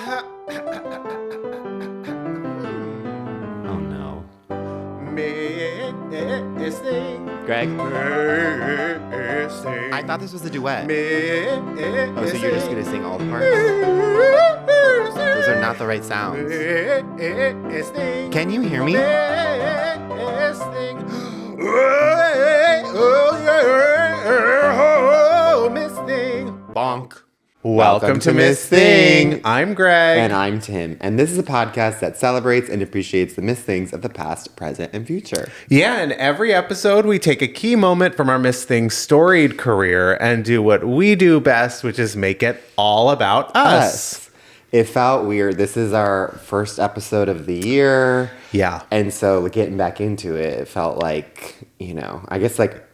Oh no. Missing. Greg? Missing. I thought this was a duet. Missing. Oh, so you're just gonna sing all the parts? Those are not the right sounds. Can you hear me? Bonk. Welcome to Miss Thing. I'm Greg. And I'm Tim. And this is a podcast that celebrates and appreciates the Miss Things of the past, present, and future. Yeah, in every episode, we take a key moment from our Miss Thing's storied career and do what we do best, which is make it all about us. It felt weird. This is our first episode of the year. Yeah. And so getting back into it, it felt like, I guess like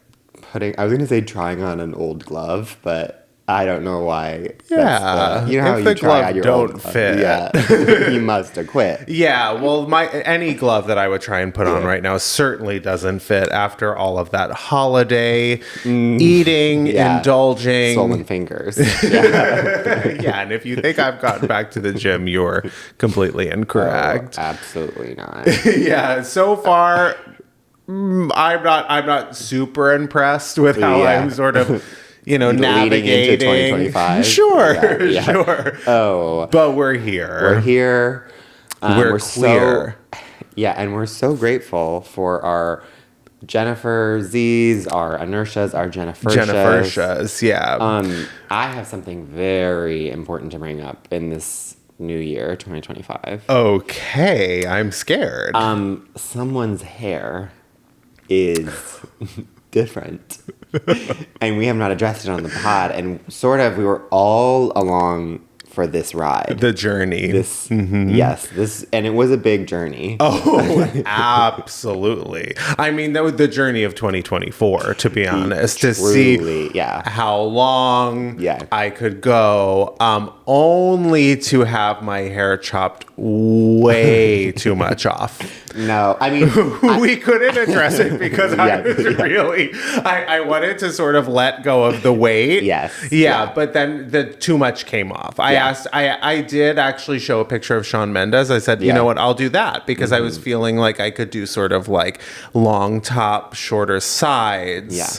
I was going to say trying on an old glove, but I don't know why. Yeah. You know how if you the try glove on your don't old fit. Yeah. You must have quit. Yeah, well, any glove that I would try and put on right now certainly doesn't fit after all of that holiday eating, indulging. Swollen fingers. Yeah, and if you think I've gotten back to the gym, you're completely incorrect. Oh, absolutely not. Yeah, so far, I'm not super impressed with how I'm sort of... navigating into 2025. Sure, yeah. sure. Oh, but we're here. We're here. We're queer. And we're so grateful for our Jennifer Z's, our Inertias, our Jennifershas, yeah. I have something very important to bring up in this new year, 2025. Okay, I'm scared. Someone's hair is different. And we have not addressed it on the pod. And sort of, we were all along for this ride. The journey. Yes. And it was a big journey. Oh, absolutely. I mean, that was the journey of 2024, to be honest. To see how long I could go, only to have my hair chopped way too much off. No, I mean... we couldn't address it because I was really... I wanted to sort of let go of the weight. Yes. Yeah, but then the too much came off. I did actually show a picture of Shawn Mendes. I said, you know what, I'll do that because I was feeling like I could do sort of like long top, shorter sides. Yeah.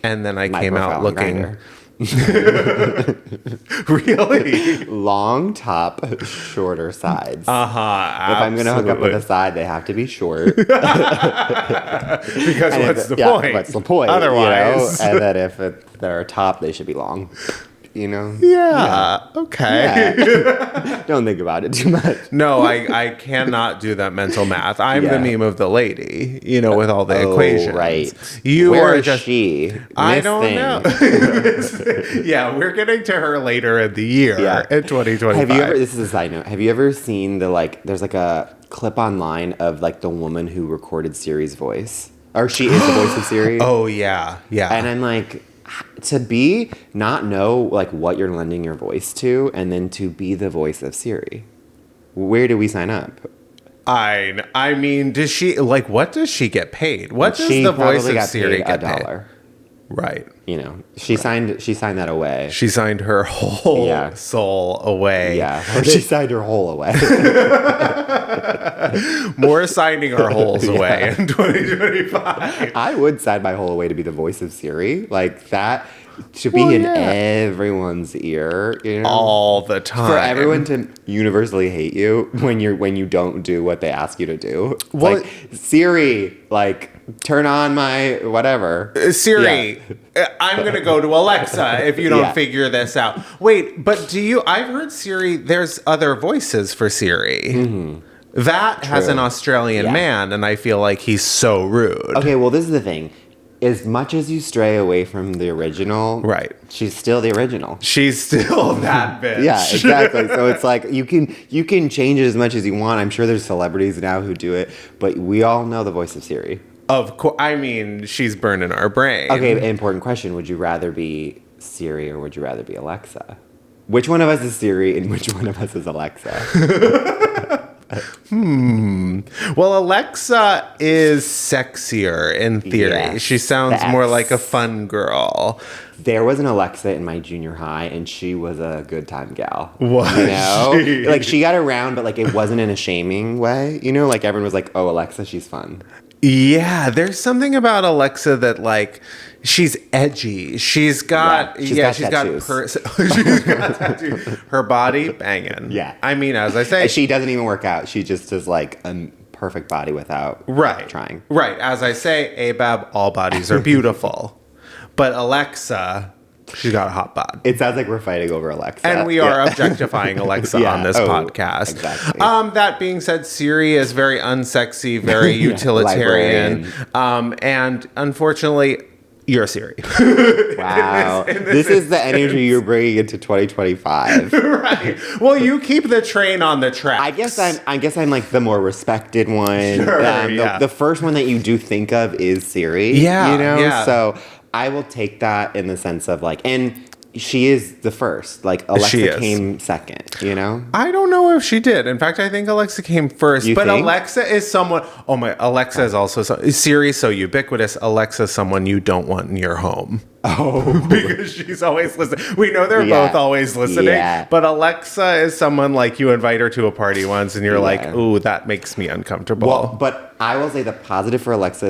And then I came out looking... Really? Long top, shorter sides. If I'm going to hook up with a side, they have to be short. Because what's the point? What's the point? Otherwise. And then if they're a top, they should be long. Yeah. Okay. Yeah. Don't think about it too much. No, I cannot do that mental math. I'm the meme of the lady, with all the equations. Right. Where is she? I don't know. Yeah, we're getting to her later in the year in 2025. Have you ever, this is a side note, have you ever seen there's like a clip online of like the woman who recorded Siri's voice? Or she is the voice of Siri? Oh, yeah. Yeah. And I'm like... to not know like what you're lending your voice to, and then to be the voice of Siri. Where do we sign up? I mean, does she what does she get paid? What does the voice of Siri get paid? $1. Right. She signed that away. She signed her whole soul away. Yeah. She signed her whole away. More signing our holes away in 2025. I would sign my whole away to be the voice of Siri. Like that to be in everyone's ear, all the time. For everyone to universally hate you when you don't do what they ask you to do. It's like, Siri, turn on my whatever. Siri, I'm going to go to Alexa if you don't figure this out. Wait, but I've heard Siri, there's other voices for Siri. Mm-hmm. That has an Australian man, and I feel like he's so rude. Okay, well, this is the thing. As much as you stray away from the original, she's still the original. She's still that bitch. Yeah, exactly. So it's like you can change it as much as you want. I'm sure there's celebrities now who do it, but we all know the voice of Siri. Of course. I mean, she's burning our brain. Okay, important question. Would you rather be Siri or would you rather be Alexa? Which one of us is Siri and which one of us is Alexa? Well, Alexa is sexier in theory. Yes, she sounds more like a fun girl. There was an Alexa in my junior high, and she was a good time gal. Was she? Like, she got around, but, like, it wasn't in a shaming way. You know, like, everyone was like, oh, Alexa, she's fun. Yeah, there's something about Alexa that, like, she's edgy. She's got she's got tattoos. Her body banging. Yeah. I mean, as I say, she doesn't even work out. She just is like a perfect body without trying. Right. As I say, ABAB, all bodies are beautiful. But Alexa, she's got a hot bod. It sounds like we're fighting over Alexa. And we are objectifying Alexa on this podcast. Exactly. That being said, Siri is very unsexy, very utilitarian. And unfortunately, you're Siri. Wow. This is the energy you're bringing into 2025. Right. Well, you keep the train on the track. I guess I'm like the more respected one. Sure, the first one that you do think of is Siri. Yeah. You know? Yeah. So I will take that in the sense of like, and she is the first. Like, Alexa came second, you know? I don't know if she did. In fact, I think Alexa came first. You think? Alexa is someone... Oh, my... Alexa is also... Siri's so ubiquitous. Alexa is someone you don't want in your home. Oh. Because she's always listening. We know they're both always listening. Yeah. But Alexa is someone like you invite her to a party once and you're like, ooh, that makes me uncomfortable. Well, but I will say the positive for Alexa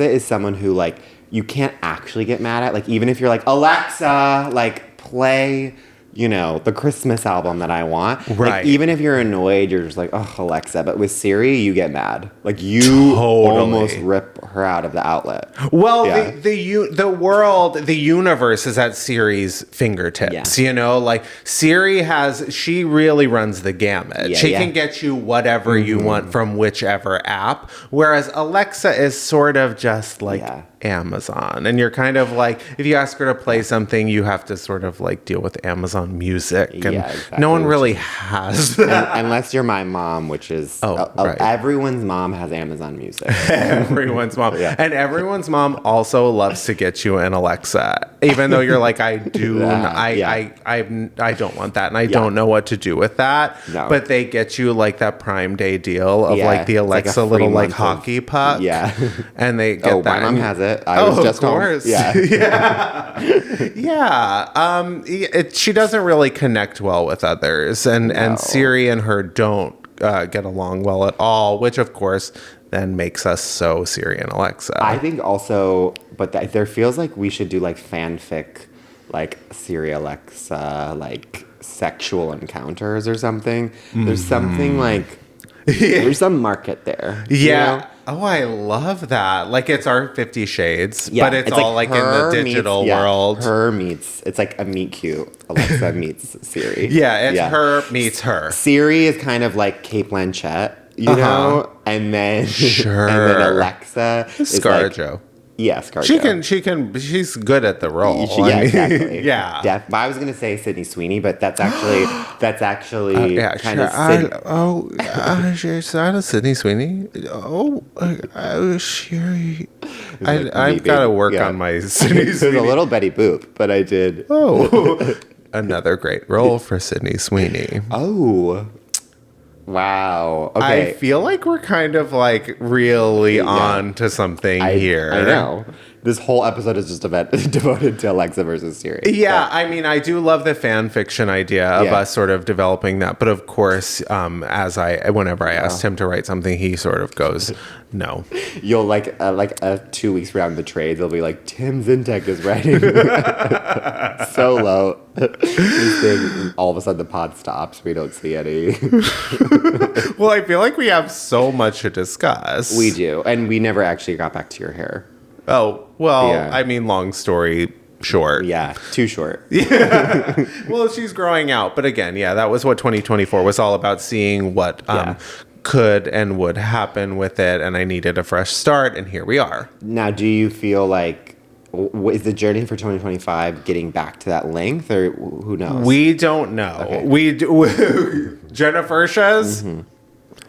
is someone who, like, you can't actually get mad at. Like, even if you're like, Alexa, like, play, you know, the Christmas album that I want. Right. Like, even if you're annoyed, you're just like, oh, Alexa. But with Siri, you get mad. Like, you almost rip her out of the outlet. Well, the world, the universe is at Siri's fingertips. Yeah. You know, like, she really runs the gamut. Yeah, she can get you whatever you want from whichever app. Whereas Alexa is sort of just like Amazon. And you're kind of like, if you ask her to play something, you have to sort of like deal with Amazon Music. And exactly. No one really has that. Unless you're my mom, which is everyone's mom has Amazon Music. Everyone's mom. Yeah. And everyone's mom also loves to get you an Alexa. Even though you're like, I don't want that. And I don't know what to do with that. No. But they get you like that Prime Day deal of like the Alexa like little like hockey puck. Yeah. And they get that. My mom has it. I was just of course. Home. Yeah. She doesn't really connect well with others. And Siri and her don't get along well at all, which of course then makes us so Siri and Alexa. I think also, but there feels like we should do like fanfic, like Siri Alexa, like sexual encounters or something. Mm-hmm. There's something like, there's some market there. Yeah. You know? Oh, I love that. Like, it's our 50 Shades, but it's all like in the digital world. It's like a meet cute. Alexa meets Siri. Yeah, it's her meets her. Siri is kind of like Cate Blanchett, you know? And then Alexa is ScarJo. Yeah, ScarJo. She's good at the role. Exactly. Yeah. I was gonna say Sydney Sweeney, but that's actually kind of she's not a Sydney Sweeney. Sherry. I've got to work on my Sydney Sweeney. There's a little Betty Boop, but I did. Another great role for Sydney Sweeney. Oh. Wow. Okay. I feel like we're kind of like really on to something here. I know. This whole episode is just devoted to Alexa versus Siri. Yeah, I mean, I do love the fan fiction idea of us sort of developing that. But of course, whenever I asked him to write something, he sort of goes, no. You'll like 2 weeks around the trades, it'll be like, Tim Zientek is writing solo. All of a sudden the pod stops. We don't see any. Well, I feel like we have so much to discuss. We do. And we never actually got back to your hair. Oh, well, I mean, long story short. Yeah, too short. Yeah. Well, she's growing out. But again, that was what 2024 was all about, seeing what could and would happen with it. And I needed a fresh start. And here we are. Now, do you feel like, is the journey for 2025 getting back to that length, or who knows? We don't know. Okay. We do. Jennifer says... Mm-hmm.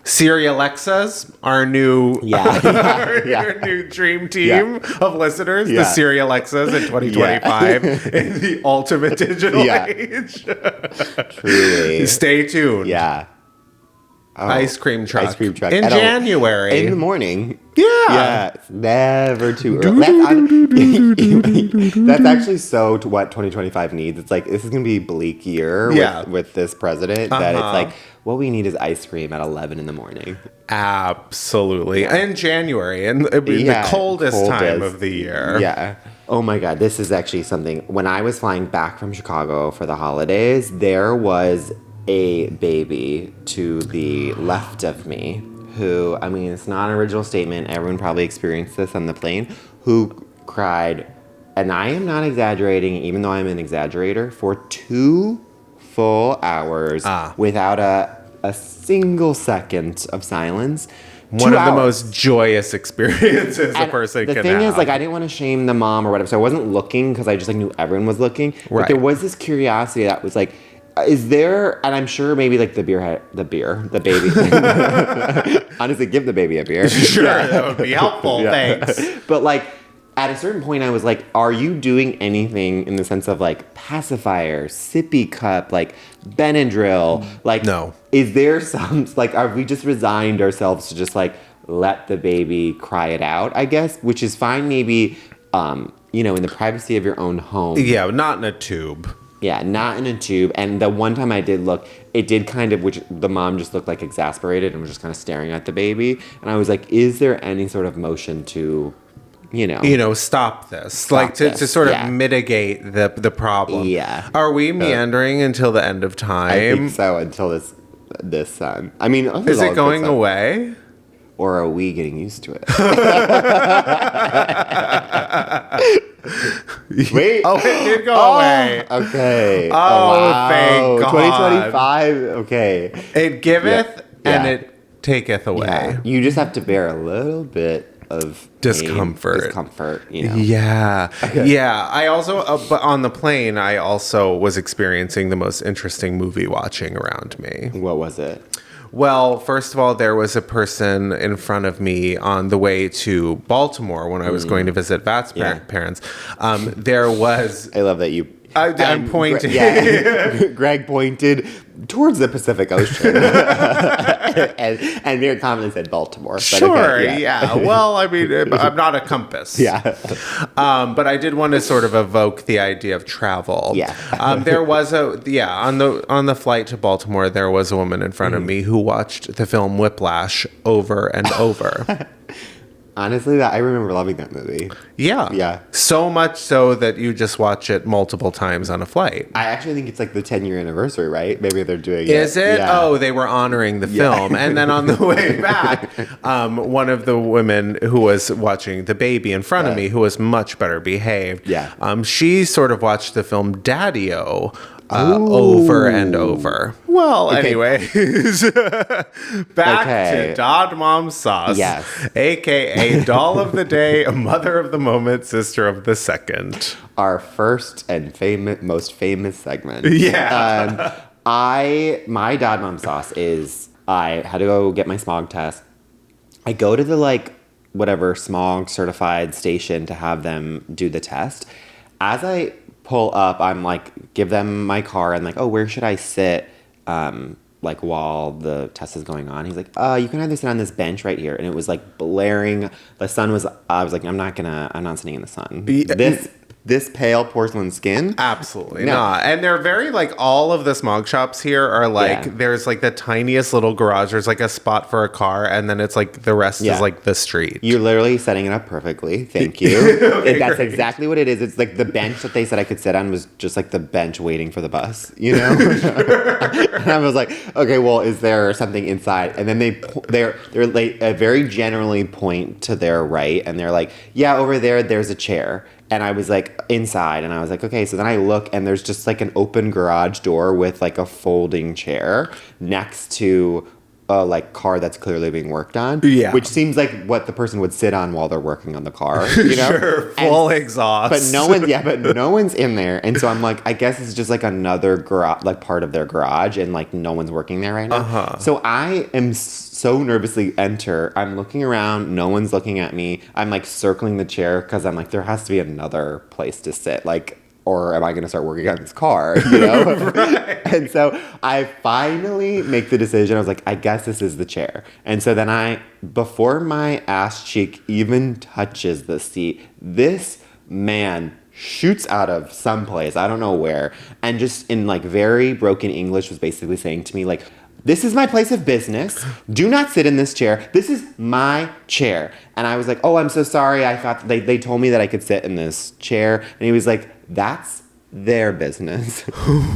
Siri Alexas, our new our new dream team of listeners, the Siri Alexas in 2025 in the ultimate digital age. Truly. Stay tuned. Yeah. Ice cream truck. Ice cream truck. In January. In the morning. Yeah. Yeah. It's never too early. That's actually so to what 2025 needs. It's like, this is going to be a bleak year with this president. That it's like, what we need is ice cream at 11 in the morning. Absolutely. Yeah. In January. And the coldest time of the year. Yeah. Oh my God. This is actually something. When I was flying back from Chicago for the holidays, there was a baby to the left of me who, I mean, it's not an original statement. Everyone probably experienced this on the plane, who cried, and I am not exaggerating, even though I'm an exaggerator, for 2 full hours without a single second of silence. One of the most joyous experiences a person can have. The thing is, like, I didn't want to shame the mom or whatever, so I wasn't looking because I just, like, knew everyone was looking. Right. But there was this curiosity that was like, is there, and I'm sure maybe like the baby. Honestly, give the baby a beer. Sure, that would be helpful. Thanks. But like, at a certain point, I was like, are you doing anything in the sense of like pacifier, sippy cup, like Benadryl? Like, no. Is there some, like, are we just resigned ourselves to just like let the baby cry it out, I guess, which is fine maybe, in the privacy of your own home. Yeah, not in a tube. Yeah, not in a tube. And the one time I did look, it did kind of, which the mom just looked like exasperated and was just kind of staring at the baby. And I was like, is there any sort of motion to, stop this? To sort of mitigate the problem. Yeah. Are we meandering until the end of time? I think so, until this sun. I mean, is it going away? Or are we getting used to it? Wait. Oh, it did go away. Okay. Wow. Thank God. 2025. Okay. It giveth and it taketh away. Yeah. You just have to bear a little bit of discomfort. Yeah. Okay. Yeah. I also, but on the plane, I also was experiencing the most interesting movie watching around me. What was it? Well, first of all, there was a person in front of me on the way to Baltimore when I was going to visit Vat's parents. There was... I love that you... I'm pointing. Greg pointed towards the Pacific Ocean and very confidently said Baltimore. But sure, yeah. Well, I mean, I'm not a compass. Yeah. But I did want to sort of evoke the idea of travel. Yeah. There was on the flight to Baltimore, there was a woman in front of me who watched the film Whiplash over and over. Honestly, I remember loving that movie. Yeah. Yeah. So much so that you just watch it multiple times on a flight. I actually think it's like the 10-year anniversary, right? Maybe they're doing it. Is it? Yeah. Oh, they were honoring the film. And then on the way back, one of the women who was watching the baby in front of me, who was much better behaved, she sort of watched the film Daddy-O over and over. Well, anyways, back to Dodd Mom Sauce, a.k.a. Doll of the Day, Mother of the Moment, Sister of the Second. Our first and most famous segment. Yeah. My Dodd Mom Sauce is, I had to go get my smog test. I go to the whatever smog certified station to have them do the test. As I pull up, I'm like, give them my car and like, oh, where should I sit while the test is going on? He's like, you can either sit on this bench right here. And it was like blaring. The sun was, I was like, I'm not sitting in the sun. This pale porcelain skin? Absolutely not. And they're very all of the smog shops here are there's the tiniest little garage. There's a spot for a car, and then it's the rest is the street. You're literally setting it up perfectly. Thank you. Okay, that's exactly what it is. It's the bench that they said I could sit on was just the bench waiting for the bus, And I was like, okay, well, is there something inside? And then they're very generally point to their right, and they're like, yeah, over there's a chair. And I was inside, and I was like, okay. So then I look, and there's just an open garage door with a folding chair next to a car that's clearly being worked on. Yeah. Which seems like what the person would sit on while they're working on the car. Sure, full exhaust. But no one's in there. And so I'm like, I guess it's just another garage, part of their garage, and no one's working there right now. Uh-huh. So I am so nervously enter. I'm looking around, no one's looking at me. I'm circling the chair because I'm there has to be another place to sit. or am I going to start working on this car, you know? Right. And so I finally make the decision. I was like, I guess this is the chair. And so then before my ass cheek even touches the seat, this man shoots out of someplace, I don't know where, and just in like very broken English was basically saying to me like, this is my place of business. Do not sit in this chair. This is my chair. And I was like, oh, I'm so sorry. I thought they told me that I could sit in this chair. And he was like, that's their business.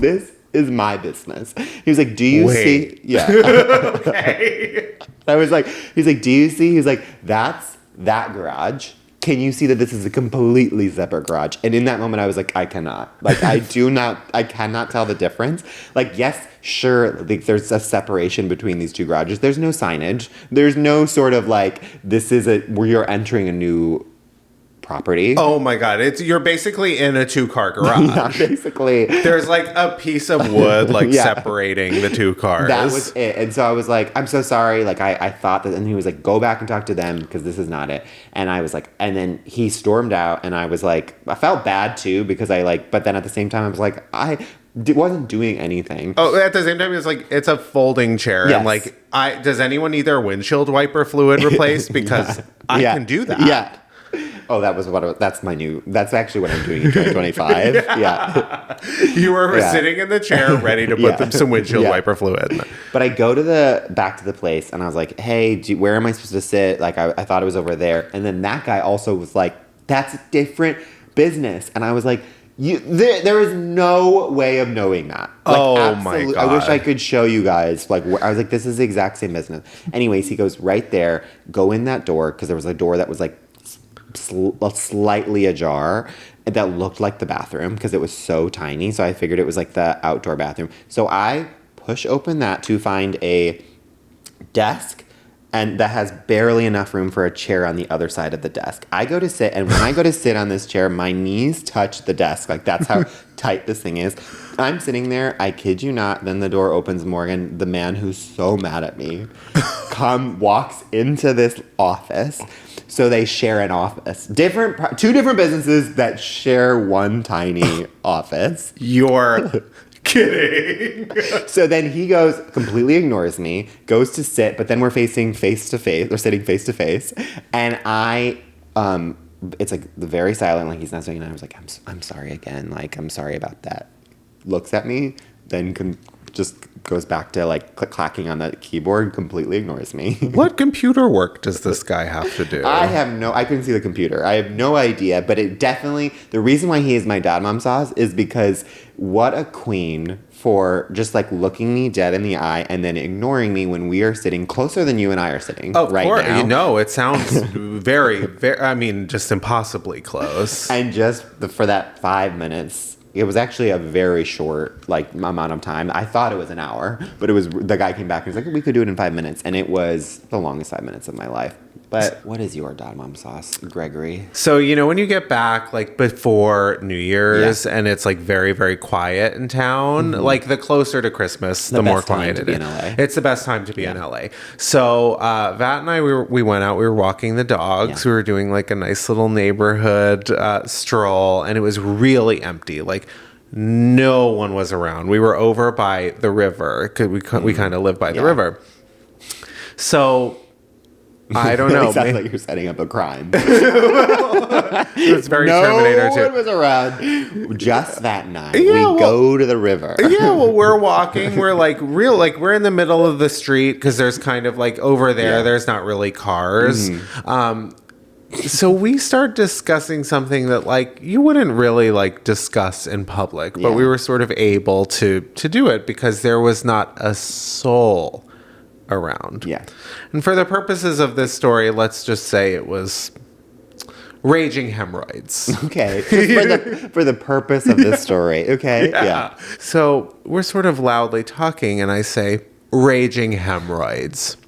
This is my business. He was like, do you see? Yeah. Okay. I was like, he's like, do you see? He's like, that's that garage. Can you see that this is a completely separate garage? And in that moment, I was like, I cannot. Like, I cannot tell the difference. Like, yes, sure, like, there's a separation between these two garages. There's no signage. There's no sort of like, this is where you're entering a new property. Oh my God. You're basically in a 2-car garage. Yeah, basically. There's like a piece of wood like separating the 2 cars. That was it. And so I was like, I'm so sorry. Like I thought that, and he was like, go back and talk to them because this is not it. And I was like, and then he stormed out and I was like, I felt bad too because but then at the same time I was like, wasn't doing anything. Oh, at the same time, it's like, it's a folding chair. Yes. And like, does anyone need their windshield wiper fluid replaced? Because I can do that. Yeah. Oh, that's actually what I'm doing in 2025. Yeah. You were sitting in the chair ready to put some windshield wiper fluid. But I go back to the place and I was like, hey, where am I supposed to sit? Like, I thought it was over there. And then that guy also was like, that's a different business. And I was like, there is no way of knowing that. Like, my God. I wish I could show you guys. Like, I was like, this is the exact same business. Anyways, he goes right there, go in that door, because there was a door that was like slightly ajar that looked like the bathroom because it was so tiny. So I figured it was like the outdoor bathroom. So I push open that to find a desk, and that has barely enough room for a chair on the other side of the desk. I go to sit, and when I go to sit on this chair, my knees touch the desk. Like, that's how tight this thing is. I'm sitting there, I kid you not, then the door opens. Morgan, the man who's so mad at me, walks into this office. So they share an office. Two different businesses that share one tiny office. You're kidding. So then he completely ignores me, goes to sit, but then we're facing face to face, or sitting face to face. And it's like very silent, like he's not saying, and I was like, I'm sorry again. Like, I'm sorry about that. Looks at me, then just goes back to like clacking on the keyboard, completely ignores me. What computer work does this guy have to do? I couldn't see the computer. I have no idea, but it definitely, the reason why he is my dad mom sauce is because what a queen for just like looking me dead in the eye and then ignoring me when we are sitting closer than you and I are sitting right now. You know, it sounds very, very, I mean, just impossibly close. And just for that 5 minutes, it was actually a very short amount of time. I thought it was an hour, but the guy came back and was like, we could do it in 5 minutes. And it was the longest 5 minutes of my life. But what is your dad mom sauce, Gregory? So, when you get back like before New Year's and it's like very, very quiet in town, like the closer to Christmas, the more quiet it is. It's the best time to be in LA. So Vat and I, we went out, we were walking the dogs. We were doing like a nice little neighborhood stroll, and it was really empty. Like, no one was around. We were over by the river because we kind of live by the river. So I don't know. It sounds like you're setting up a crime. It's very Terminator 2. No one was around. Just that night. We go to the river. Yeah, well, we're walking. We're we're in the middle of the street because there's kind of like over there, there's not really cars. So we start discussing something that like you wouldn't really like discuss in public, but we were sort of able to do it because there was not a soul around. Yeah. And for the purposes of this story, let's just say it was raging hemorrhoids. Okay. Just for the purpose of this story. Okay. Yeah. So we're sort of loudly talking and I say, raging hemorrhoids.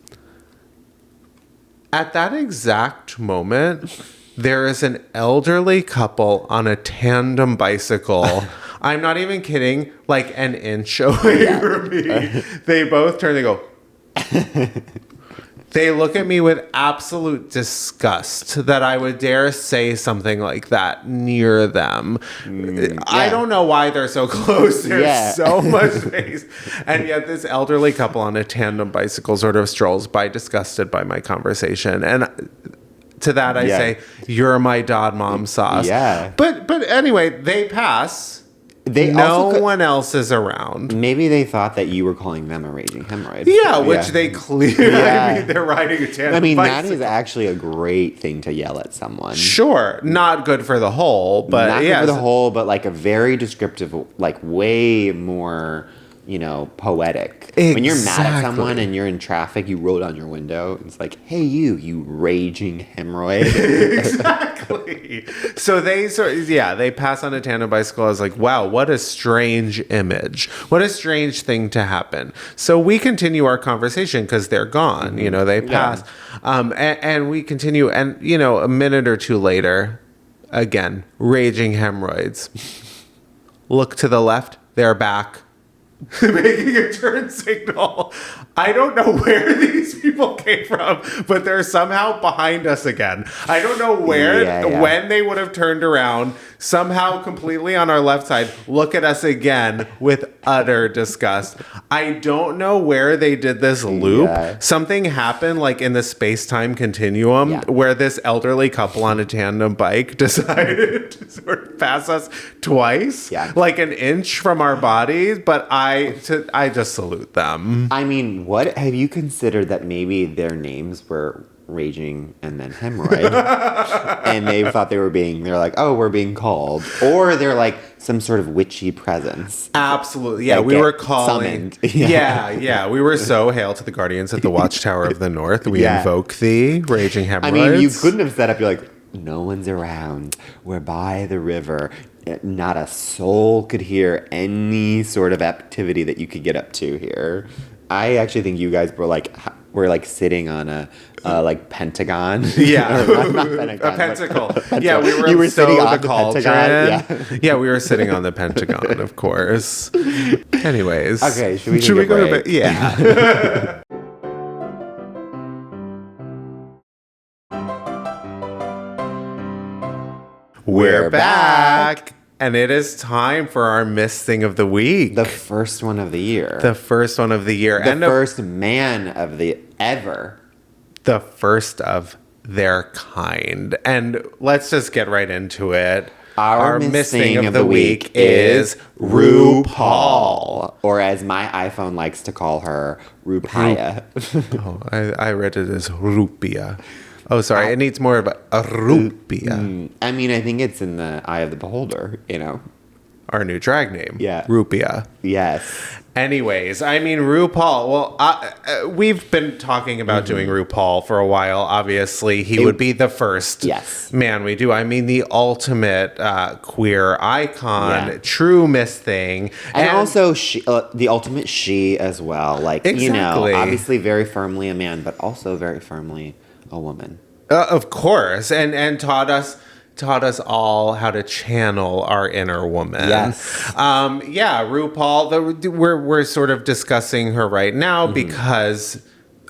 At that exact moment, there is an elderly couple on a tandem bicycle. I'm not even kidding, like an inch away from me. They both turn and go, They look at me with absolute disgust that I would dare say something like that near them. I don't know why they're so close. There's so much space. And yet this elderly couple on a tandem bicycle sort of strolls by, disgusted by my conversation. And to that I say, you're my dad mom sauce. Yeah. But anyway, they pass. No one else is around. Maybe they thought that you were calling them a raging hemorrhoid. Yeah, which they clearly. I mean, they're riding a tandem bicycle. That is actually a great thing to yell at someone. Sure, not good for the whole, but not good for the whole, but like a very descriptive, like way more, poetic. Exactly. When you're mad at someone and you're in traffic, you roll down your window. It's like, hey, you raging hemorrhoid. Exactly. So they pass on a tandem bicycle. I was like, wow, what a strange image. What a strange thing to happen. So we continue our conversation because they're gone. Mm-hmm. They pass. And we continue. And, a minute or two later, again, raging hemorrhoids. Look to the left. They're back. Making a turn signal. I don't know where these people came from, but they're somehow behind us again. I don't know where, when they would have turned around, somehow completely on our left side, look at us again with utter disgust. I don't know where they did this loop. Yeah. Something happened like in the space-time continuum where this elderly couple on a tandem bike decided to sort of pass us twice, like an inch from our bodies, but I just salute them. I mean, what have you considered that maybe their names were Raging and then Hemorrhoid and they thought they're like, oh, we're being called, or they're like some sort of witchy presence? Absolutely. Yeah, we were calling. Yeah, we were so hail to the guardians at the Watchtower of the North. We invoke thee, Raging Hemorrhoids. I mean, you couldn't have set up, you're like, no one's around, we're by the river, not a soul could hear any sort of activity that you could get up to here. I actually think you guys were like sitting on a pentagon. Yeah, not pentagon, a pentacle. Yeah, we were sitting on the Pentagon. Yeah, we were sitting on the Pentagon, of course. Anyways, okay, should we go to bed? Yeah. We're back. And it is time for our Miss Thing of the Week. The first one of the year. The first one of the year. The first man of the ever. The first of their kind. And let's just get right into it. Our Miss Thing of the Week is RuPaul. Or as my iPhone likes to call her, RuPiah. I read it as RuPiah. Oh, sorry. It needs more of a RuPiah. I mean, I think it's in the eye of the beholder, Our new drag name. Yeah. RuPiah. Yes. Anyways, I mean, RuPaul. Well, we've been talking about doing RuPaul for a while. Obviously, he would be the first man we do. I mean, the ultimate queer icon, true Miss Thing. And also she, the ultimate she as well. Like, obviously very firmly a man, but also very firmly a woman. Of course. And taught us all how to channel our inner woman. Yes. RuPaul, we're sort of discussing her right now because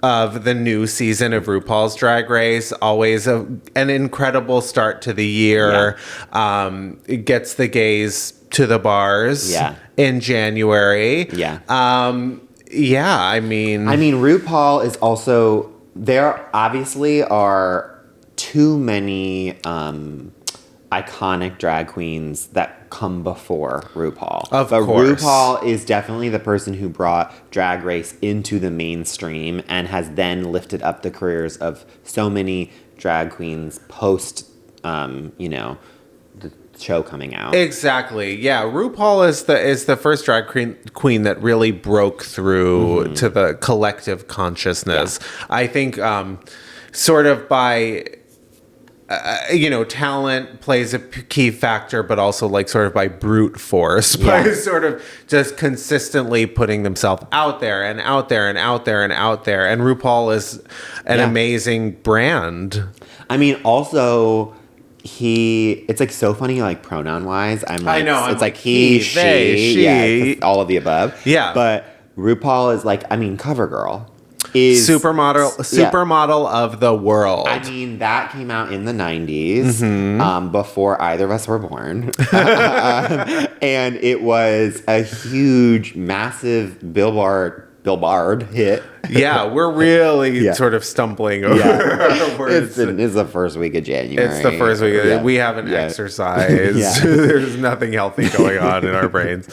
of the new season of RuPaul's Drag Race. Always an incredible start to the year. It gets the gays to the bars in January. I mean, RuPaul is also... There obviously are too many iconic drag queens that come before RuPaul. But course. RuPaul is definitely the person who brought Drag Race into the mainstream and has then lifted up the careers of so many drag queens post, the show coming out. Exactly. Yeah, RuPaul is the first drag queen that really broke through to the collective consciousness. I think sort of by talent plays a key factor, but also like sort of by brute force, by sort of just consistently putting themselves out there and out there and out there and out there. And RuPaul is an amazing brand. I mean, also... it's like so funny, like pronoun wise. I know. It's like he, they, she. Yeah, all of the above. Yeah. But RuPaul is like, cover girl. is supermodel of the world. I mean, that came out in the 90s, before either of us were born. And it was a huge, massive Billboard hit. Yeah, we're really sort of stumbling over our words. It's the first week of January. It's the first week. We haven't exercised. There's nothing healthy going on in our brains.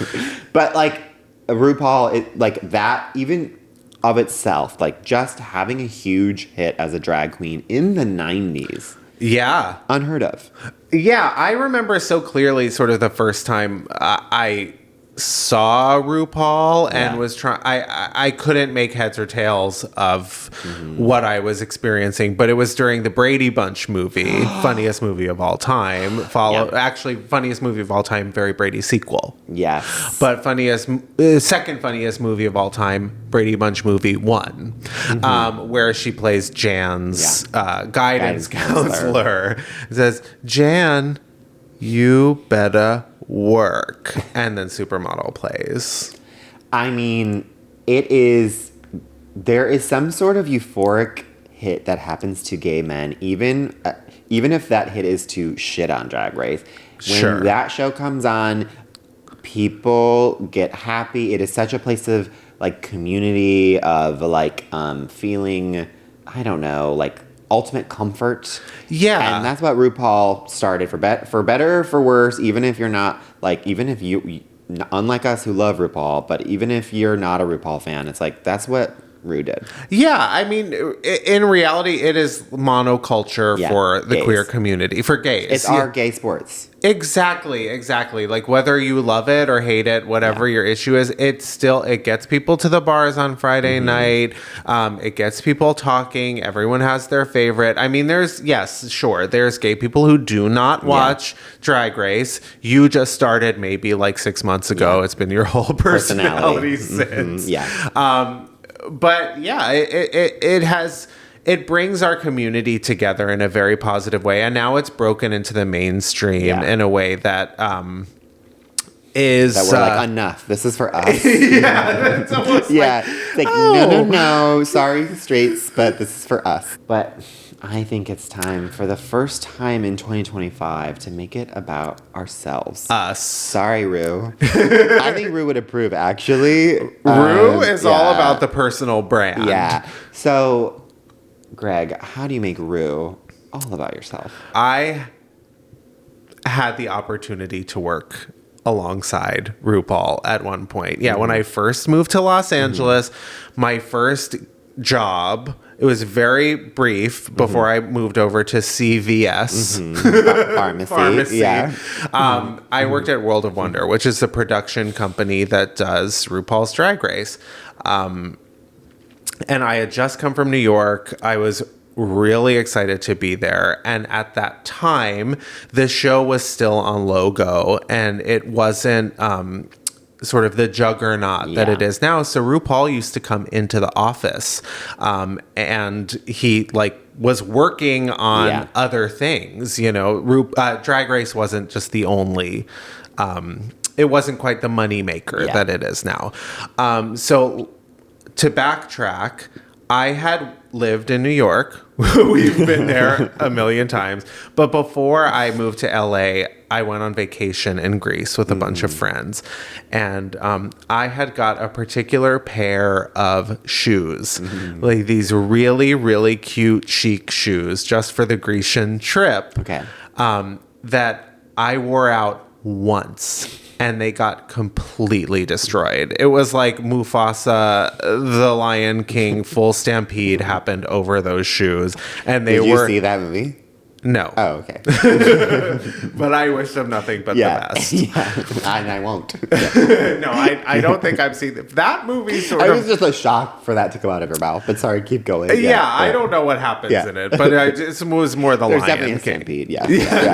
But like RuPaul, like that, even of itself, like just having a huge hit as a drag queen in the 90s. Yeah. Unheard of. Yeah, I remember so clearly sort of the first time I saw RuPaul and was trying. I couldn't make heads or tails of what I was experiencing, but it was during the Brady Bunch movie, funniest movie of all time. Actually, funniest movie of all time, very Brady sequel. Yes, but second funniest movie of all time, Brady Bunch movie 1, where she plays Jan's guidance counselor. It says, Jan, you better work, and then Supermodel plays. I mean, there is some sort of euphoric hit that happens to gay men, even if that hit is to shit on Drag Race. When that show comes on, people get happy. It is such a place of like community, of like feeling, I don't know, like ultimate comfort. Yeah. And that's what RuPaul started, for better or for worse, even if you're not, like, even if you, unlike us who love RuPaul, but even if you're not a RuPaul fan, it's like, that's what Ru did. Yeah, I mean, in reality, it is monoculture for the queer community, for gays. It's our gay sports. Exactly. Like, whether you love it or hate it, whatever your issue is, it gets people to the bars on Friday night. It gets people talking. Everyone has their favorite. I mean, there's gay people who do not watch Drag Race. You just started maybe like 6 months ago. It's been your whole personality since. But yeah, it brings our community together in a very positive way, and now it's broken into the mainstream in a way that is that we're like, enough. This is for us. It's almost like no, sorry straights, but this is for us. But I think it's time, for the first time in 2025, to make it about ourselves. Us. Sorry, Ru. I think Ru would approve, actually. Ru is all about the personal brand. Yeah. So, Greg, how do you make Ru all about yourself? I had the opportunity to work alongside RuPaul at one point. Yeah, when I first moved to Los Angeles, my first job, it was very brief before I moved over to CVS. Pharmacy. Yeah. I worked at World of Wonder, which is the production company that does RuPaul's Drag Race. And I had just come from New York. I was really excited to be there. And at that time, the show was still on Logo, and it wasn't sort of the juggernaut that it is now. So RuPaul used to come into the office, and he was working on other things. You know, Drag Race wasn't just the only. It wasn't quite the money maker that it is now. So to backtrack, I had lived in New York. We've been there a million times. But before I moved to LA, I went on vacation in Greece with a bunch of friends. And I had got a particular pair of shoes, like these really, really cute, chic shoes, just for the Grecian trip. Okay. That I wore out once. And they got completely destroyed. It was like Mufasa, the Lion King, full stampede happened over those shoes. And Did you see that movie? No. Oh, okay. But I wish them nothing but the best. And I won't. No, I don't think I've seen that movie. I was just a shock for that to come out of your mouth. But sorry, keep going. I don't know what happens in it, but it was more the Lion King. There's definitely a stampede.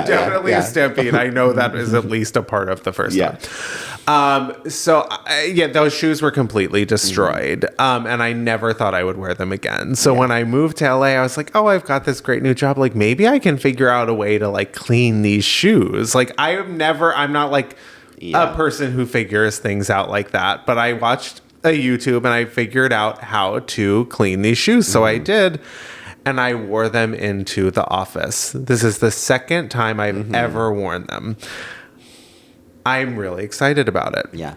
Definitely a stampede. I know that is at least a part of the first one. So those shoes were completely destroyed, and I never thought I would wear them again. So when I moved to LA, I was like, oh, I've got this great new job. Like, maybe I can figure out a way to like clean these shoes. Like, I'm not like a person who figures things out like that, but I watched a YouTube and I figured out how to clean these shoes. So I did. And I wore them into the office. This is the second time I've ever worn them. I'm really excited about it. Yeah.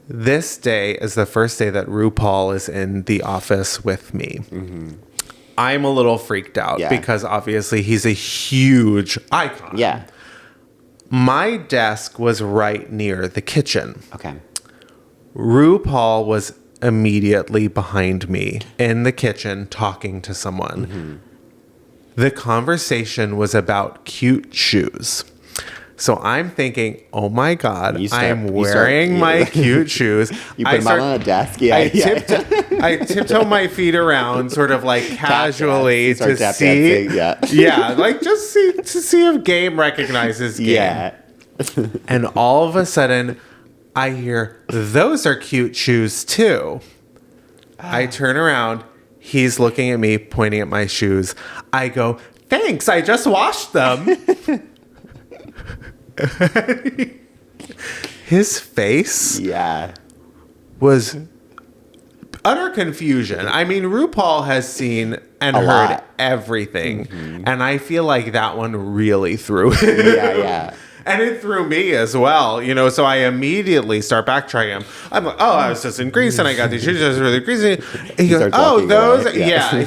This day is the first day that RuPaul is in the office with me. I'm a little freaked out because obviously he's a huge icon. Yeah. My desk was right near the kitchen. Okay. RuPaul was immediately behind me in the kitchen talking to someone. The conversation was about cute shoes. So I'm thinking, oh my God, I'm wearing my cute shoes. You put them on the desk? Yeah. I tiptoe my feet around sort of like casually to see. Yeah. Like just to see if game recognizes game. Yeah. And all of a sudden, I hear, those are cute shoes too. I turn around. He's looking at me, pointing at my shoes. I go, thanks, I just washed them. His face was utter confusion. I mean, RuPaul has seen and heard everything. And I feel like that one really threw him. Yeah. And it threw me as well, you know, so I immediately start backtracking. I'm like, oh, I was just in Greece and I got these shoes just really greasy. He goes, oh, those,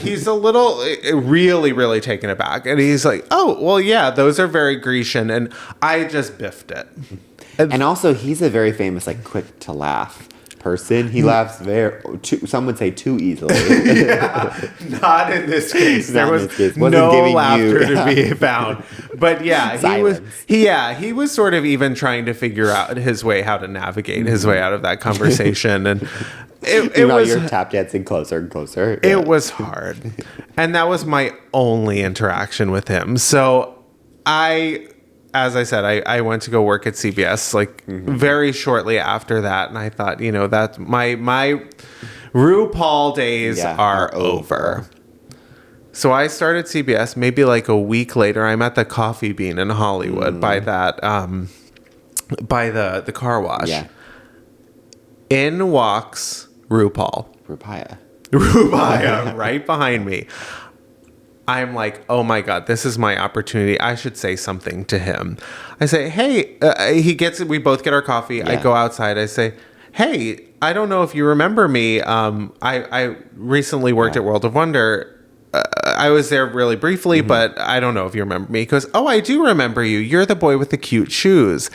he's a little, really, really taken aback. And he's like, oh, well, yeah, those are very Grecian. And I just biffed it. And also, he's a very famous, like, quick to laugh person. He laughs some would say too easily. Not in this case. There was no laughter to be found. But he was sort of even trying to figure out his way how to navigate his way out of that conversation. And you're tap dancing closer and closer. It was hard. And that was my only interaction with him. So as I said, I went to go work at CBS very shortly after that. And I thought, you know, that my RuPaul days are over. So I started CBS maybe like a week later. I'm at the Coffee Bean in Hollywood by that, by the car wash. Yeah. In walks RuPaul. RuPiah right behind me. I'm like, oh my God, this is my opportunity. I should say something to him. I say, hey, we both get our coffee. Yeah. I go outside. I say, hey, I don't know if you remember me. I recently worked at World of Wonder. I was there really briefly, but I don't know if you remember me. He goes, oh, I do remember you. You're the boy with the cute shoes.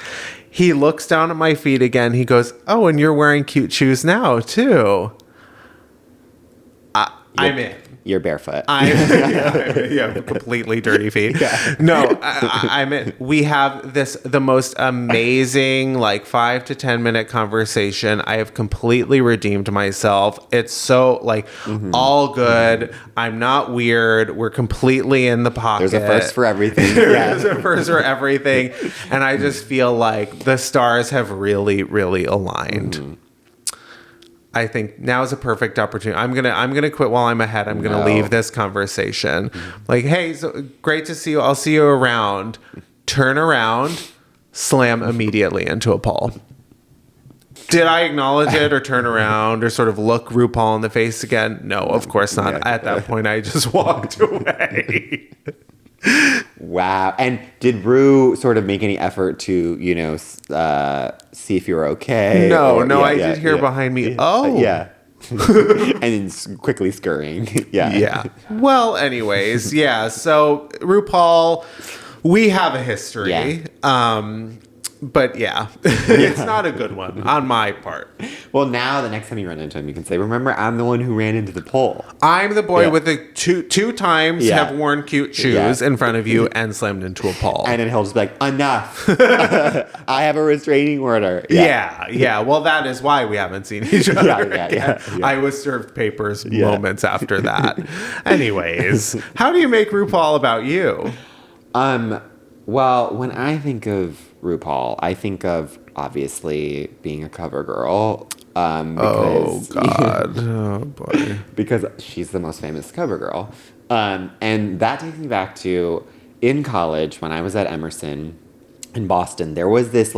He looks down at my feet again. He goes, oh, and you're wearing cute shoes now too. I'm in. You're barefoot. I'm completely dirty feet. No, I'm in. We have the most amazing, like 5 to 10 minute conversation. I have completely redeemed myself. It's so all good. I'm not weird. We're completely in the pocket. There's a first for everything. There's a first for everything. And I just feel like the stars have really, really aligned. I think now is a perfect opportunity. I'm gonna quit while I'm ahead. I'm gonna leave this conversation. Like, hey, so great to see you. I'll see you around. Turn around, slam immediately into a pole. Did I acknowledge it or turn around or sort of look RuPaul in the face again? No, of course not. At that point, I just walked away. Wow. And did Ru sort of make any effort to, you know, see if you were okay? No, I did hear behind me. Oh. Yeah. And then quickly scurrying. Yeah. Well, anyways, so RuPaul, we have a history. But it's not a good one on my part. Well, now the next time you run into him, you can say, remember, I'm the one who ran into the pole. I'm the boy with the two times have worn cute shoes in front of you and slammed into a pole. And then he'll just be like, enough. I have a restraining order. Yeah. Well, that is why we haven't seen each other again. I was served papers moments after that. Anyways, how do you make RuPaul about you? Well, when I think of RuPaul, I think of obviously being a cover girl. Because, oh boy. Because she's the most famous cover girl. And that takes me back to in college when I was at Emerson in Boston. There was this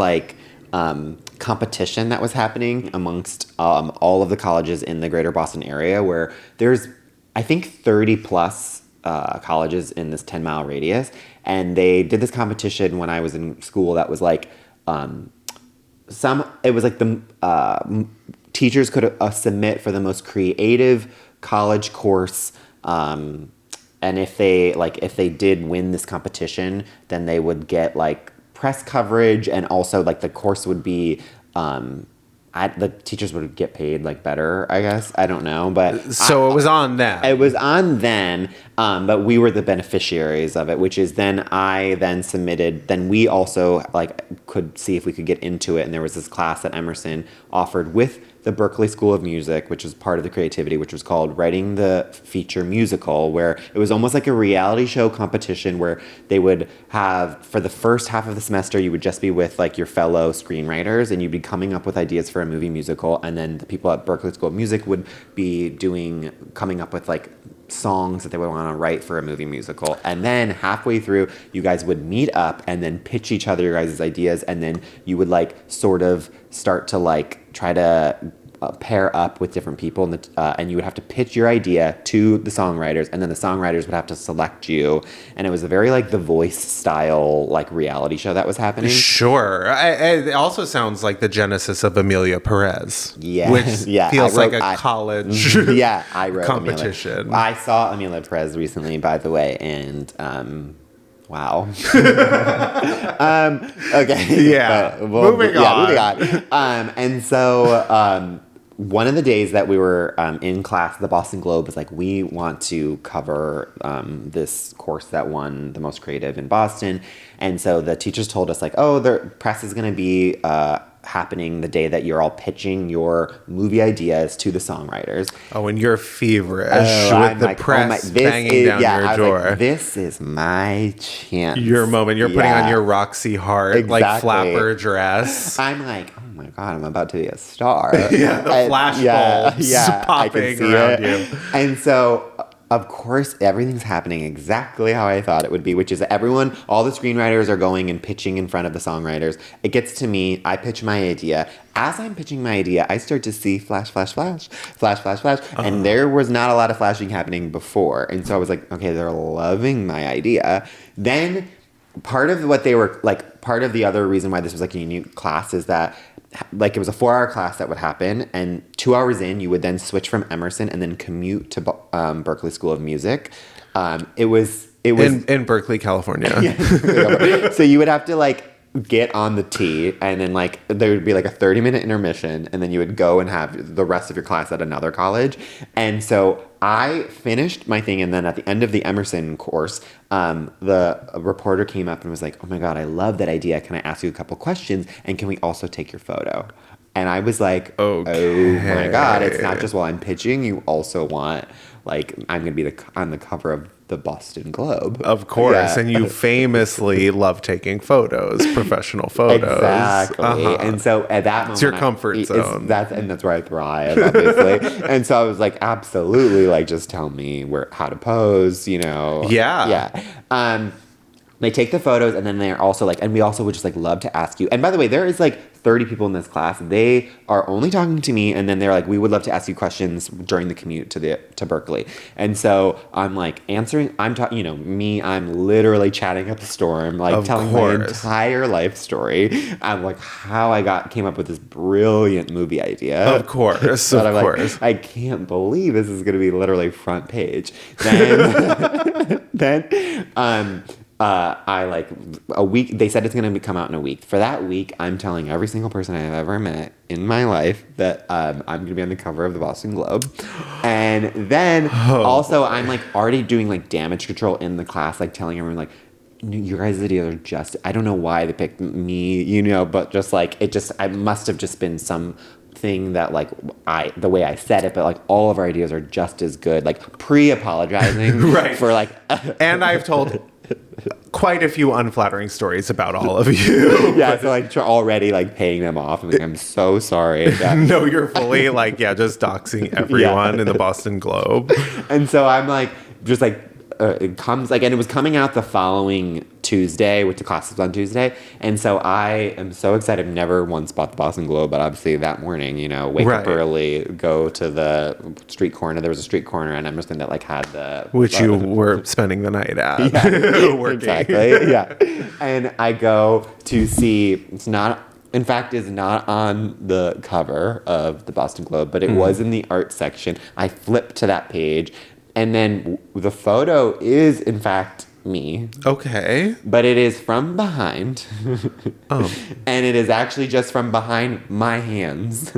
competition that was happening amongst all of the colleges in the greater Boston area, where there's, I think, 30 plus colleges in this 10-mile radius. And they did this competition when I was in school that was like, it was like the teachers could submit for the most creative college course. And if they did win this competition, then they would get like press coverage, and also like the course would be, the teachers would get paid like better, I guess. I don't know, but so it was on them. It was on them, but we were the beneficiaries of it, which is then I then submitted. Then we also like could see if we could get into it, and there was this class that Emerson offered with the Berklee School of Music, which was part of the creativity, which was called Writing the Feature Musical, where it was almost like a reality show competition where they would have, for the first half of the semester, you would just be with like your fellow screenwriters, and you'd be coming up with ideas for a movie musical, and then the people at Berklee School of Music would be coming up with like songs that they would want to write for a movie musical. And then halfway through, you guys would meet up and then pitch each other your guys' ideas, and then you would like sort of start to like try to pair up with different people, and you would have to pitch your idea to the songwriters, and then the songwriters would have to select you. And it was a very like The Voice style like reality show that was happening. Sure. It also sounds like the genesis of Amelia Perez. Yeah. Which feels like a college I wrote competition. I saw Amelia Perez recently, by the way, and wow. Okay. Yeah. But, moving on. And so one of the days that we were in class, the Boston Globe was like, we want to cover this course that won the most creative in Boston. And so the teachers told us like, oh, the press is going to be happening the day that you're all pitching your movie ideas to the songwriters. Oh, and you're feverish with the press banging down your door. Like, this is my chance. Your moment. You're putting on your Roxy Hart, like flapper dress. I'm like, oh my God, I'm about to be a star. Yeah, the flashbulbs popping around you. And so, of course, everything's happening exactly how I thought it would be, which is all the screenwriters are going and pitching in front of the songwriters. It gets to me, I pitch my idea. As I'm pitching my idea, I start to see flash, flash, flash, flash, flash, flash. And there was not a lot of flashing happening before. And so I was like, okay, they're loving my idea. Then part of the other reason why this was like a unique class is that like it was a 4-hour class that would happen, and 2 hours in you would then switch from Emerson and then commute to Berklee School of Music. It was in Berkeley, California. So you would have to like get on the T, and then like there would be like a 30-minute intermission, and then you would go and have the rest of your class at another college. And so I finished my thing, and then at the end of the Emerson course, the reporter came up and was like, oh my God, I love that idea. Can I ask you a couple questions? And can we also take your photo? And I was like, okay. Oh my God, it's not just while I'm pitching. You also want, like, I'm going to be on the cover of the Boston Globe. Of course. Yeah. And you famously love taking photos, professional photos. Exactly. And so at that moment, it's your comfort zone. That's where I thrive, obviously. And so I was like, absolutely, like, just tell me how to pose, you know. Yeah. Yeah. They take the photos, and then they're also like, and we also would just like love to ask you. And by the way, there is like 30 people in this class. They are only talking to me, and then they're like, we would love to ask you questions during the commute to Berkeley. And so I'm like answering. I'm talking, I'm literally chatting up a storm, like telling my entire life story. I'm like how I came up with this brilliant movie idea. Of course. Like, I can't believe this is going to be literally front page. Then I like a week. They said it's going to come out in a week. For that week, I'm telling every single person I've ever met in my life that I'm going to be on the cover of the Boston Globe. And then also I'm like already doing like damage control in the class, like telling everyone like, your guys' videos are just, I don't know why they picked me, but just like, I must have just been something that like the way I said it, but like all of our ideas are just as good, like pre-apologizing right. for like, and I've told quite a few unflattering stories about all of you. Yeah, so like already like paying them off. I'm like, I'm so sorry. No, you're fully like, just doxing everyone in the Boston Globe. And so I'm like, just like, it comes like, and it was coming out the following Tuesday, which the class was on Tuesday. And so I am so excited. I've never once bought the Boston Globe, but obviously that morning, wake up early, go to the street corner. There was a street corner in Emerson that had the... Which you were spending the night at. Yeah, exactly. Yeah. And I go to see, it's not on the cover of the Boston Globe, but it was in the art section. I flipped to that page, and then the photo is, in fact, me. Okay. But it is from behind. And it is actually just from behind my hands.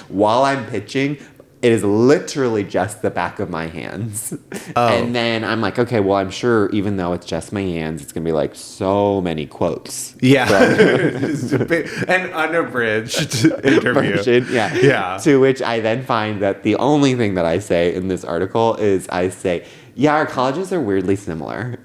While I'm pitching, it is literally just the back of my hands. And then I'm like, okay, well, I'm sure even though it's just my hands, it's going to be so many quotes. Yeah. An unabridged interview. Version, yeah. Yeah. To which I then find that the only thing that I say in this article is I say, yeah, our colleges are weirdly similar.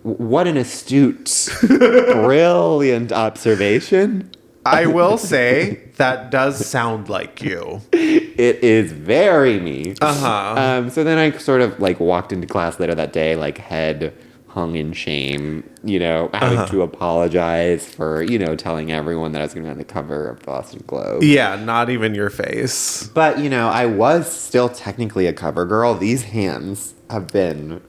What an astute, brilliant observation. I will say that does sound like you. It is very me. Uh-huh. So then I sort of walked into class later that day, head hung in shame, having to apologize for, telling everyone that I was going to be on the cover of the Boston Globe. Yeah, not even your face. But, I was still technically a cover girl. These hands have been,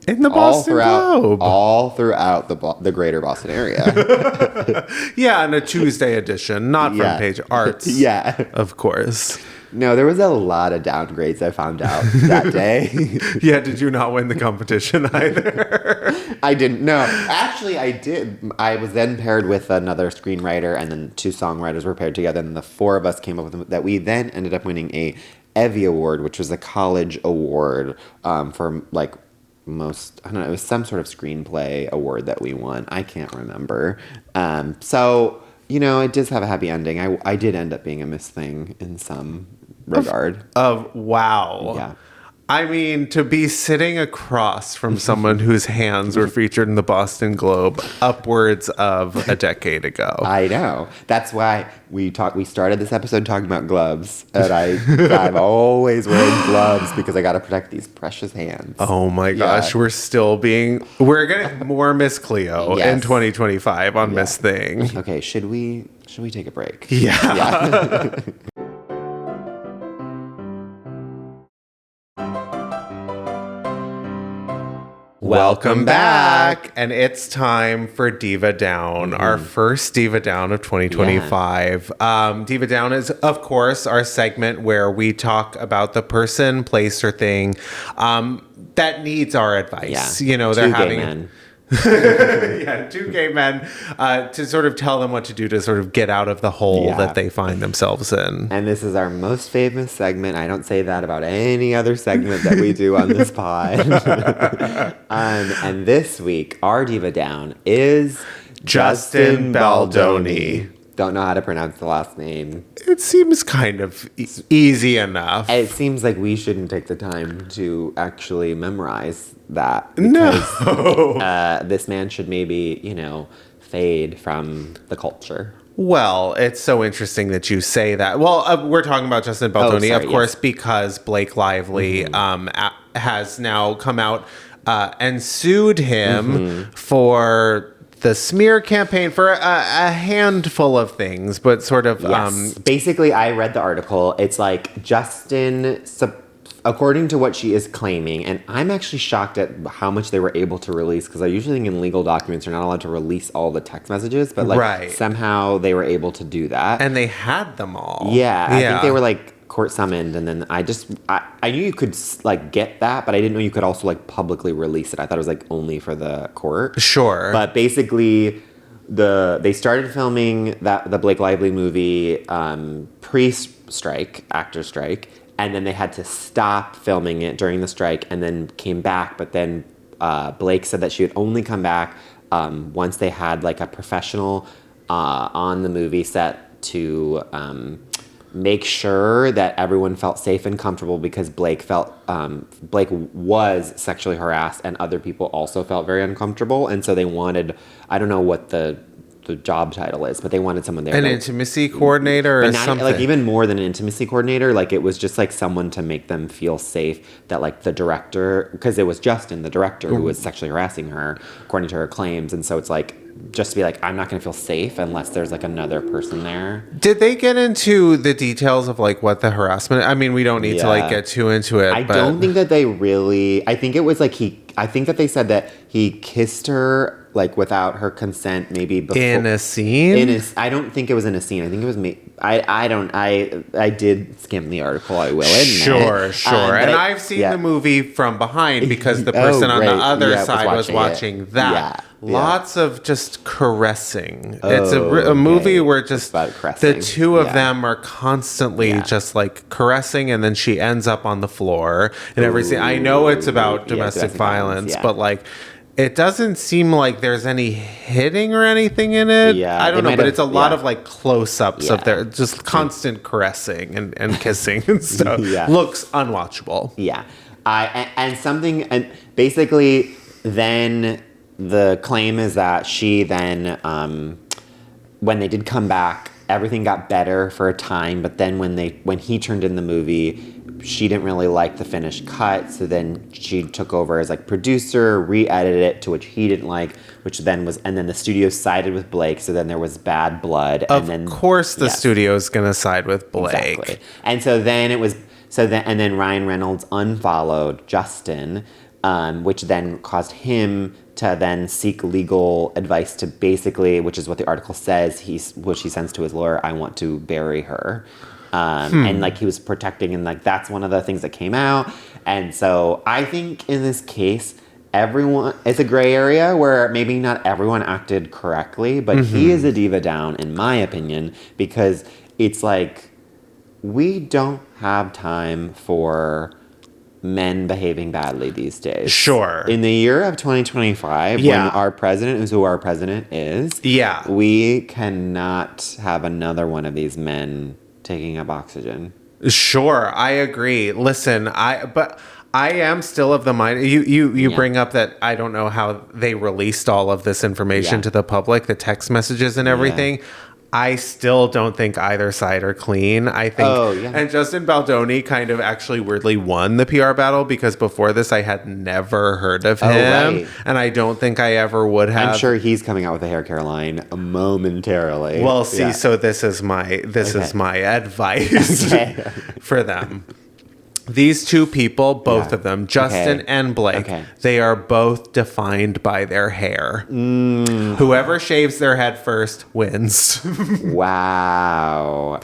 in the Boston Globe. All throughout the greater Boston area. Yeah, in a Tuesday edition, not from Page Arts. Yeah. Of course. No, there was a lot of downgrades I found out that day. Yeah, did you not win the competition either? I didn't. No, actually, I did. I was then paired with another screenwriter, and then 2 songwriters were paired together, and the 4 of us came up with that. We then ended up winning a Evie Award, which was a college award for most, I don't know, it was some sort of screenplay award that we won. I can't remember. So, it does have a happy ending. I did end up being a Miss Thing in some regard. Wow. Yeah. I mean, to be sitting across from someone whose hands were featured in the Boston Globe upwards of a decade ago. I know. That's why we started this episode talking about gloves. And I'm always wearing gloves because I got to protect these precious hands. Oh my gosh. We're getting more Miss Cleo in 2025 on Miss Thing. Okay. Should we take a break? Yeah. Welcome back. And it's time for Diva Down, our first Diva Down of 2025. Yeah. Diva Down is, of course, our segment where we talk about the person, place, or thing that needs our advice. Yeah. They're having... men. 2 gay men to sort of tell them what to do to sort of get out of the hole that they find themselves in. And this is our most famous segment. I don't say that about any other segment that we do on this pod. And this week, our Diva Down is Justin Baldoni. Don't know how to pronounce the last name. It seems kind of easy enough. It seems like we shouldn't take the time to actually memorize that. Because, this man should maybe, fade from the culture. Well, it's so interesting that you say that. Well, we're talking about Justin Baldoni, of course, because Blake Lively has now come out and sued him for the smear campaign for a handful of things, but sort of... Yes. Basically, I read the article. It's Justin... according to what she is claiming, and I'm actually shocked at how much they were able to release, because I usually think in legal documents you're not allowed to release all the text messages, but somehow they were able to do that. And they had them all. Yeah, I think they were court summoned, and then I knew you could get that, but I didn't know you could also publicly release it. I thought it was only for the court. Sure. But basically they started filming the Blake Lively movie pre-strike, actor strike, and then they had to stop filming it during the strike and then came back, but then Blake said that she would only come back once they had a professional on the movie set to make sure that everyone felt safe and comfortable, because Blake was sexually harassed and other people also felt very uncomfortable, and so they wanted, I don't know what the the job title is, but they wanted someone there. An intimacy coordinator or something. Like even more than an intimacy coordinator, like it was just like someone to make them feel safe that like the director, because it was Justin, the director, who was sexually harassing her according to her claims. And so it's like, just to be like, I'm not going to feel safe unless there's like another person there. Did they get into the details of like what the harassment? I mean, we don't need to like get too into it. I don't think that they really. I think it was like I think that they said that he kissed her like without her consent, maybe before in a scene. I don't think it was in a scene. I think it was me. I did skim the article. I will admit. Sure. And I've seen the movie from behind because the person on the other side was watching that. Lots of just caressing. It's a movie where just the two of them are constantly just like caressing, and then she ends up on the floor and everything. I know it's about domestic violence, but like it doesn't seem like there's any hitting or anything in it. Yeah, I don't know, but it's a lot of like close-ups of their just constant caressing and kissing and stuff. Looks unwatchable. Yeah, and basically then. The claim is that she then, when they did come back, everything got better for a time. But then when he turned in the movie, she didn't really like the finished cut. So then she took over as like producer, re-edited it to which he didn't like, and then the studio sided with Blake. So then there was bad blood. Of course, the studio is going to side with Blake. Exactly. And so then and then Ryan Reynolds unfollowed Justin, which then caused him to then seek legal advice to basically, which is what the article says, which he sends to his lawyer, I want to bury her. And like he was protecting, and like that's one of the things that came out. And so I think in this case, it's a gray area where maybe not everyone acted correctly, but he is a diva down, in my opinion, because it's like, we don't have time for men behaving badly these days. Sure. In the year of 2025, when our president is who our president is, we cannot have another one of these men taking up oxygen. Sure, I agree. Listen, I am still of the mind. You bring up that I don't know how they released all of this information to the public, the text messages and everything. I still don't think either side are clean. I think, and Justin Baldoni kind of actually weirdly won the PR battle, because before this I had never heard of him, and I don't think I ever would have. I'm sure he's coming out with a hair care line momentarily. Well, see, so this is my advice for them. These two people, both of them, Justin and Blake, they are both defined by their hair. Whoever shaves their head first wins. Wow.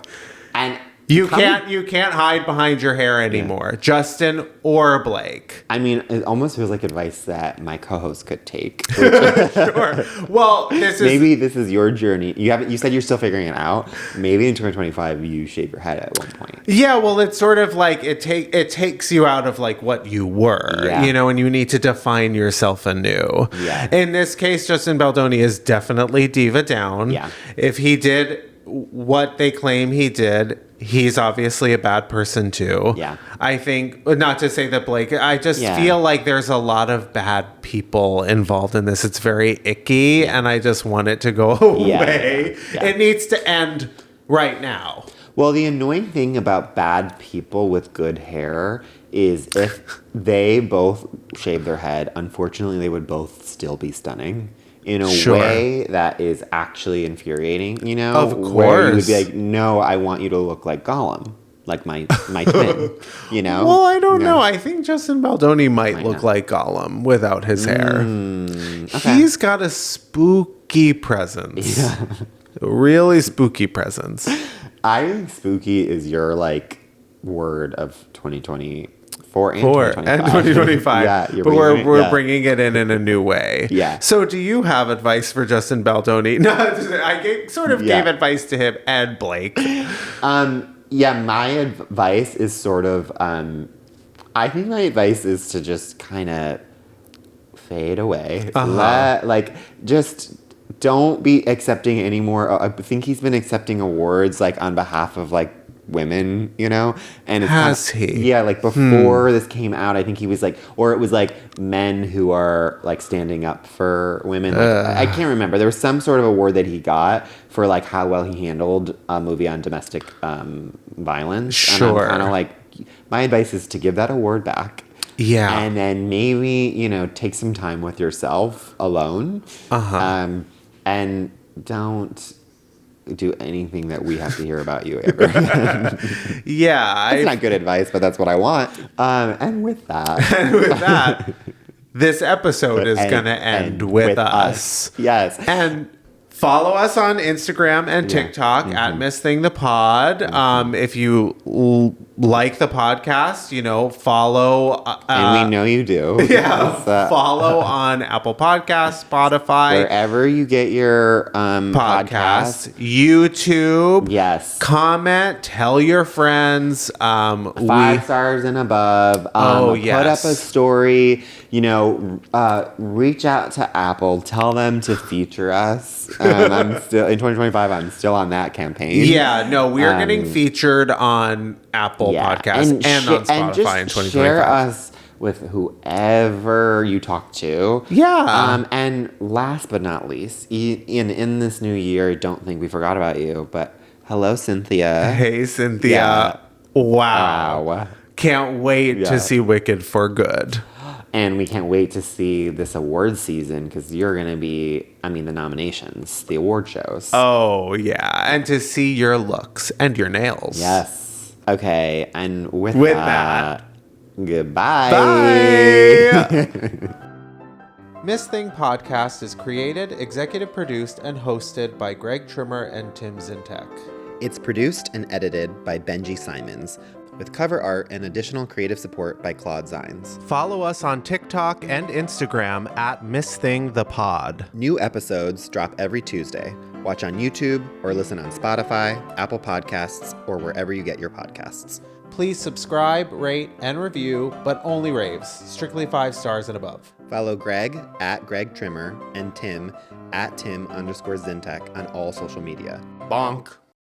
And you can't hide behind your hair anymore. Justin or Blake. I mean, it almost feels like advice that my co-host could take. Sure. Well, maybe this is your journey. You said you're still figuring it out. Maybe in 2025 you shave your head at one point. Yeah, well, it's sort of like it takes you out of like what you were, and you need to define yourself anew. Yeah. In this case, Justin Baldoni is definitely diva down. Yeah. If he did what they claim he did, he's obviously a bad person too. Yeah. I think, not to say that Blake, I just feel like there's a lot of bad people involved in this. It's very icky, and I just want it to go away. Yeah. It needs to end right now. Well, the annoying thing about bad people with good hair is if they both shave their head, unfortunately, they would both still be stunning. In a way that is actually infuriating, Of course. Where you would be like, no, I want you to look like Gollum, like my twin, Well, I don't know. I think Justin Baldoni might look like Gollum without his hair. Okay. He's got a spooky presence. Yeah. Really spooky presence. I think spooky is your, like, word of 2024 and 2025. Yeah, but we're bringing it in a new way. Yeah. So do you have advice for Justin Baldoni? No, I gave advice to him and Blake. My advice is sort of, I think my advice is to just kind of fade away. Just don't be accepting anymore. I think he's been accepting awards, like, on behalf of, like, women, you know? And it's Has he? Yeah, like before this came out, I think he was like, or it was like men who are like standing up for women. Like, I can't remember. There was some sort of award that he got for like how well he handled a movie on domestic violence. Sure. And I'm kind of like, my advice is to give that award back. Yeah. And then maybe, you know, take some time with yourself alone. And don't do anything that we have to hear about you ever again. Yeah. That's not good advice, but that's what I want. And with that. This episode is going to end with us. Yes. And follow us on Instagram and TikTok at Miss Thing the Pod. If you like the podcast, you know, follow. And we know you do. Yeah. Follow on Apple Podcasts, Spotify. Wherever you get your podcasts. YouTube. Yes. Comment. Tell your friends. 5 stars and above. Put up a story. You know, reach out to Apple. Tell them to feature us. I'm still in 2025. I'm still on that campaign. Yeah, no, we are getting featured on Apple Podcasts and on Spotify in 2025. Share us with whoever you talk to. Yeah. And last but not least, in this new year, I don't think we forgot about you. But hello, Cynthia. Hey, Cynthia. Yeah. Wow. Can't wait to see Wicked for Good. And we can't wait to see this award season because you're going to be, the nominations, the award shows. Oh, yeah. And to see your looks and your nails. Yes. Okay. And with that, goodbye. Bye. Miss Thing Podcast is created, executive produced, and hosted by Greg Trimmer and Tim Zientek. It's produced and edited by Benji Simons, with cover art and additional creative support by Claude Zeins. Follow us on TikTok and Instagram at Miss Thing the Pod. New episodes drop every Tuesday. Watch on YouTube or listen on Spotify, Apple Podcasts, or wherever you get your podcasts. Please subscribe, rate, and review, but only raves. Strictly 5 stars and above. Follow Greg at Greg Trimmer and Tim at Tim_Zientek on all social media. Bonk.